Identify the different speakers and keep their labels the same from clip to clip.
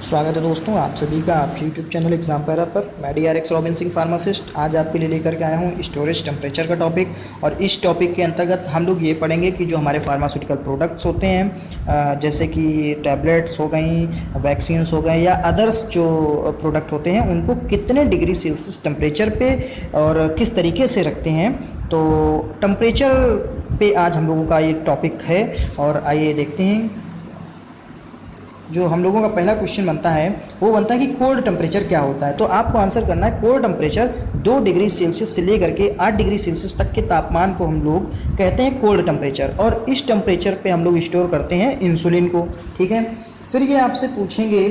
Speaker 1: स्वागत है दोस्तों आप सभी का आपके यूट्यूब चैनल एग्जाम पैरा पर। मैं DRX रॉबिन सिंह फार्मासिस्ट आज आपके लिए लेकर के आया हूँ स्टोरेज टेम्परेचर का टॉपिक। और इस टॉपिक के अंतर्गत हम लोग ये पढ़ेंगे कि जो हमारे फार्मास्यूटिकल प्रोडक्ट्स होते हैं जैसे कि टैबलेट्स हो गई, वैक्सीन्स हो गए या अदर्स जो प्रोडक्ट होते हैं उनको कितने डिग्री सेल्सियस टेम्परेचर पे और किस तरीके से रखते हैं। तो टेम्परेचर पे आज हम लोगों का ये टॉपिक है। और आइए देखते हैं। जो हम लोगों का पहला क्वेश्चन बनता है वो बनता है कि कोल्ड टेम्परेचर क्या होता है। तो आपको आंसर करना है कोल्ड टेम्परेचर 2 डिग्री सेल्सियस से लेकर के 8 डिग्री सेल्सियस तक के तापमान को हम लोग कहते हैं कोल्ड टेम्परेचर। और इस टेम्परेचर पे हम लोग स्टोर करते हैं इंसुलिन को। ठीक है, फिर ये आपसे पूछेंगे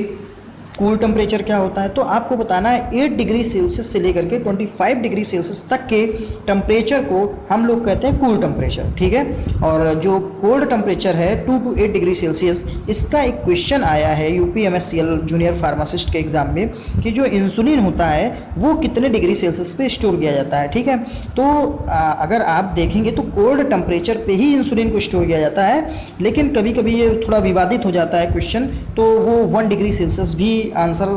Speaker 1: कूल टेम्परेचर क्या होता है। तो आपको बताना है 8 डिग्री सेल्सियस से लेकर के 25 डिग्री सेल्सियस तक के टेम्परेचर को हम लोग कहते हैं कूल टेम्परेचर। ठीक है, और जो कोल्ड टेम्परेचर है 2 to 8 डिग्री सेल्सियस, इसका एक क्वेश्चन आया है UPMSCL जूनियर फार्मासिस्ट के एग्जाम में कि जो इंसुलिन होता है वो कितने डिग्री सेल्सियस पे स्टोर किया जाता है। ठीक है, तो अगर आप देखेंगे तो कोल्ड टेम्परेचर पे ही इंसुलिन को स्टोर किया जाता है, लेकिन कभी कभी ये थोड़ा विवादित हो जाता है क्वेश्चन, तो वो 1 डिग्री सेल्सियस भी आंसर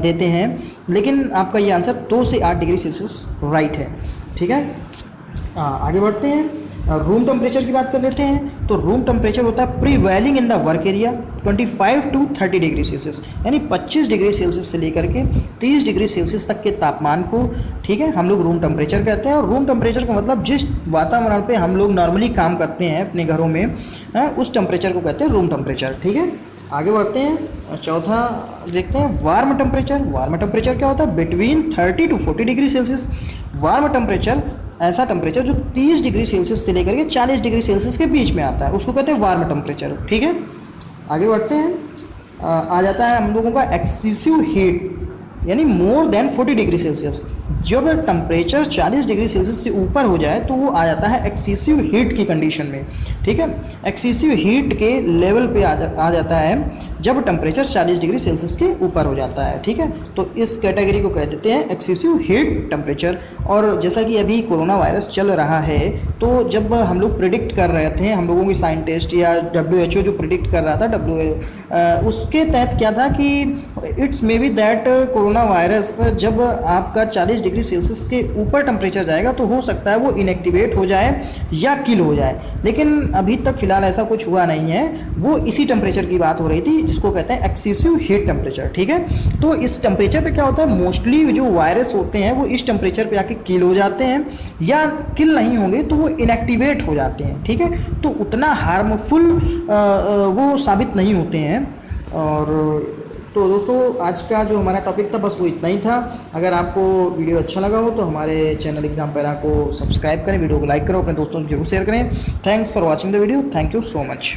Speaker 1: देते हैं, लेकिन आपका ये आंसर 2 से 8 डिग्री सेल्सियस राइट है। ठीक है, आगे बढ़ते हैं। रूम टेम्परेचर की बात कर लेते हैं। तो रूम टेम्परेचर होता है prevailing in the work area 25 to 30 degree Celsius, यानी 25 डिग्री सेल्सियस से लेकर के 30 डिग्री सेल्सियस तक के तापमान को, ठीक है, हम लोग रूम टेम्परेचर कहते हैं। और रूम टेम्परेचर का मतलब जिस वातावरण पे हम लोग नॉर्मली काम करते हैं अपने घरों में, उस टेम्परेचर को कहते हैं रूम टेम्परेचर। ठीक है, आगे बढ़ते हैं। चौथा देखते हैं वार्म टेम्परेचर। वार्म टेम्परेचर क्या होता है? Between 30 to 40 degree Celsius. Warm temperature ऐसा टेम्परेचर जो 30 डिग्री सेल्सियस से लेकर के 40 डिग्री सेल्सियस के बीच में आता है, उसको कहते हैं वार्म टेम्परेचर। ठीक है, आगे बढ़ते हैं। आ जाता है हम लोगों का एक्सेसिव हीट, यानी मोर देन 40 डिग्री सेल्सियस। जब टेम्परेचर 40 डिग्री सेल्सियस से ऊपर हो जाए तो वो आ जाता है एक्सेसिव हीट की कंडीशन में। ठीक है, एक्सेसिव हीट के लेवल पे आ जाता है जब टेम्परेचर 40 डिग्री सेल्सियस के ऊपर हो जाता है। ठीक है, तो इस कैटेगरी को कह देते हैं एक्सेसिव हीट टेम्परेचर। और जैसा कि अभी कोरोना वायरस चल रहा है, तो जब हम लोग प्रिडिक्ट कर रहे थे, हम लोगों की साइंटिस्ट या WHO जो प्रिडिक्ट कर रहा था, उसके तहत क्या था कि it's may be that corona virus जब आपका 40 डिग्री सेल्सियस के ऊपर टेम्परेचर जाएगा तो हो सकता है वो इनएक्टिवेट हो जाए या किल हो जाए। लेकिन अभी तक फिलहाल ऐसा कुछ हुआ नहीं है। वो इसी टेम्परेचर की बात हो रही थी जिसको कहते हैं एक्सेसिव हीट टेम्परेचर। ठीक है, तो इस टेम्परेचर पे क्या होता है, मोस्टली जो वायरस होते हैं वो इस टेम्परेचर पे आके किल हो जाते हैं, या किल नहीं होंगे तो वो इनएक्टिवेट हो जाते हैं। ठीक है, तो उतना हार्मफुल वो साबित नहीं होते हैं। और तो दोस्तों आज का जो हमारा टॉपिक था बस वो इतना ही था। अगर आपको वीडियो अच्छा लगा हो तो हमारे चैनल एग्जाम पैरा को सब्सक्राइब करें, वीडियो को लाइक करो, अपने दोस्तों को जरूर शेयर करें। Thanks for watching the video. Thank you so much.